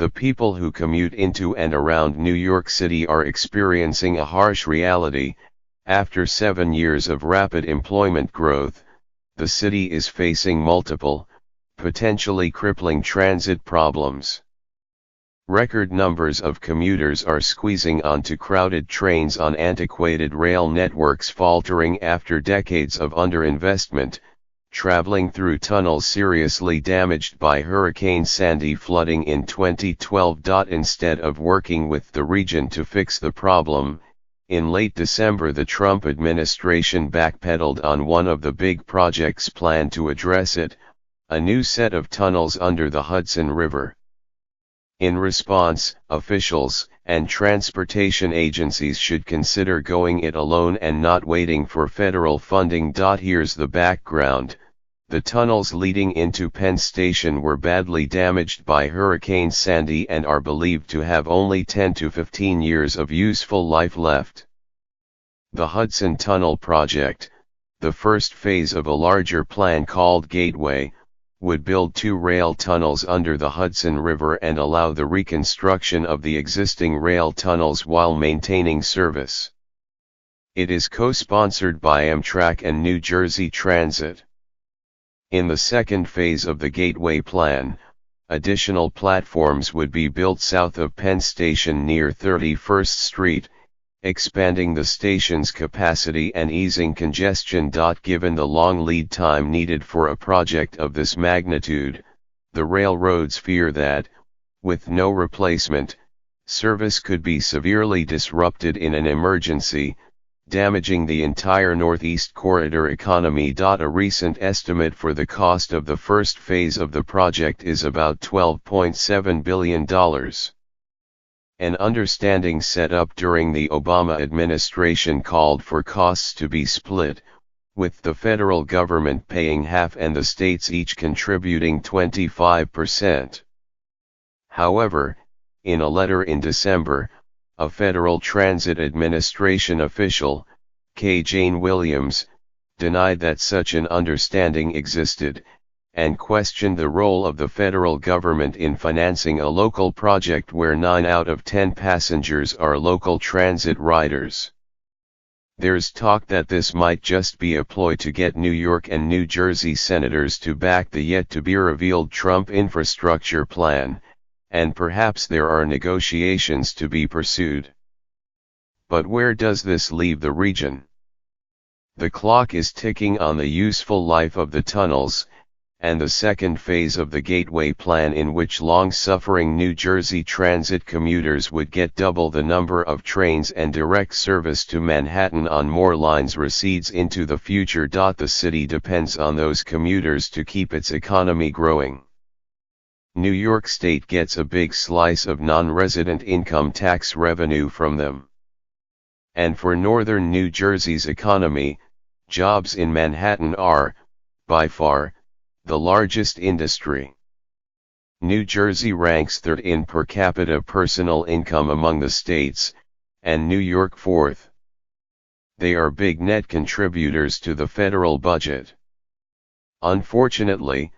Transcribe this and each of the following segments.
The people who commute into and around New York City are experiencing a harsh reality. After 7 years of rapid employment growth, the city is facing multiple, potentially crippling transit problems. Record numbers of commuters are squeezing onto crowded trains on antiquated rail networks faltering after decades of underinvestment, traveling through tunnels seriously damaged by Hurricane Sandy flooding in 2012. Instead of working with the region to fix the problem, in late December the Trump administration backpedaled on one of the big projects planned to address it, a new set of tunnels under the Hudson River. In response, officials and transportation agencies should consider going it alone and not waiting for federal funding. Here's the background. The tunnels leading into Penn Station were badly damaged by Hurricane Sandy and are believed to have only 10 to 15 years of useful life left. The Hudson Tunnel Project, the first phase of a larger plan called Gateway, would build 2 rail tunnels under the Hudson River and allow the reconstruction of the existing rail tunnels while maintaining service. It is co-sponsored by Amtrak and New Jersey Transit. In the second phase of the Gateway plan, additional platforms would be built south of Penn Station near 31st Street, expanding the station's capacity and easing congestion. Given the long lead time needed for a project of this magnitude, the railroads fear that, with no replacement, service could be severely disrupted in an emergency, damaging the entire Northeast Corridor economy. A recent estimate for the cost of the first phase of the project is about $12.7 billion. An understanding set up during the Obama administration called for costs to be split, with the federal government paying half and the states each contributing 25%. However, in a letter in December, a Federal Transit Administration official, K. Jane Williams, denied that such an understanding existed, and questioned the role of the federal government in financing a local project where 9 out of 10 passengers are local transit riders. There's talk that this might just be a ploy to get New York and New Jersey senators to back the yet-to-be-revealed Trump infrastructure plan, and perhaps there are negotiations to be pursued. But where does this leave the region? The clock is ticking on the useful life of the tunnels, and the second phase of the Gateway plan, in which long-suffering New Jersey Transit commuters would get double the number of trains and direct service to Manhattan on more lines, recedes into the future. The city depends on those commuters to keep its economy growing. New York State gets a big slice of non-resident income tax revenue from them. And for northern New Jersey's economy, jobs in Manhattan are, by far, the largest industry. New Jersey ranks third in per capita personal income among the states, and New York fourth. They are big net contributors to the federal budget. Unfortunately,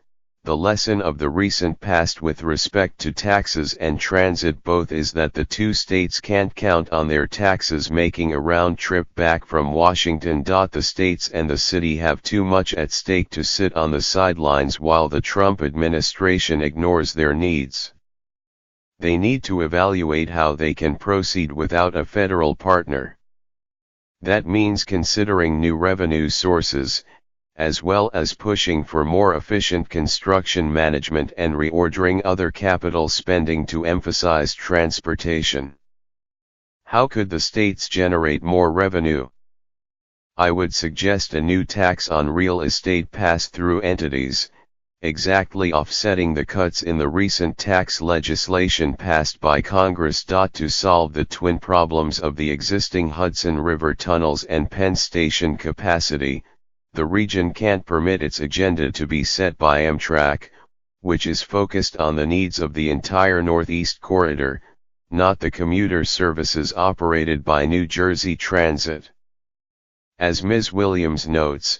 the lesson of the recent past with respect to taxes and transit both is that the two states can't count on their taxes making a round trip back from Washington. The states and the city have too much at stake to sit on the sidelines while the Trump administration ignores their needs. They need to evaluate how they can proceed without a federal partner. That means considering new revenue sources, as well as pushing for more efficient construction management and reordering other capital spending to emphasize transportation. How could the states generate more revenue? I would suggest a new tax on real estate pass-through entities, exactly offsetting the cuts in the recent tax legislation passed by Congress. To solve the twin problems of the existing Hudson River tunnels and Penn Station capacity, the region can't permit its agenda to be set by Amtrak, which is focused on the needs of the entire Northeast Corridor, not the commuter services operated by New Jersey Transit. As Ms. Williams notes,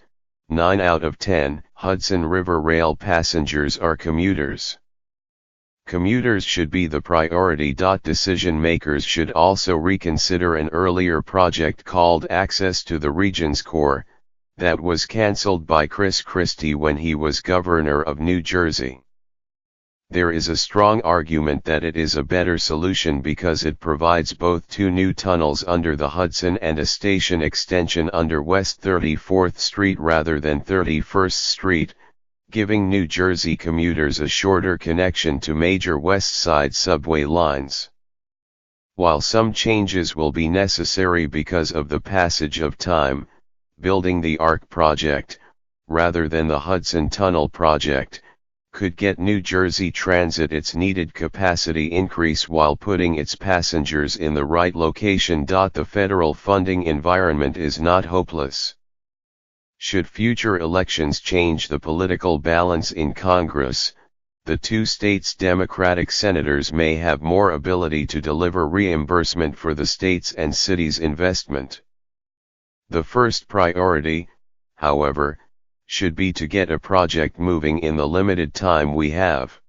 9 out of 10 Hudson River Rail passengers are commuters. Commuters should be the priority. Decision makers should also reconsider an earlier project called Access to the Region's Core, that was cancelled by Chris Christie when he was governor of New Jersey. There is a strong argument that it is a better solution because it provides both 2 new tunnels under the Hudson and a station extension under West 34th Street rather than 31st Street, giving New Jersey commuters a shorter connection to major West Side subway lines. While some changes will be necessary because of the passage of time, building the ARC project, rather than the Hudson Tunnel project, could get New Jersey Transit its needed capacity increase while putting its passengers in the right location. The federal funding environment is not hopeless. Should future elections change the political balance in Congress, the 2 states' Democratic senators may have more ability to deliver reimbursement for the state's and city's investment. The first priority, however, should be to get a project moving in the limited time we have.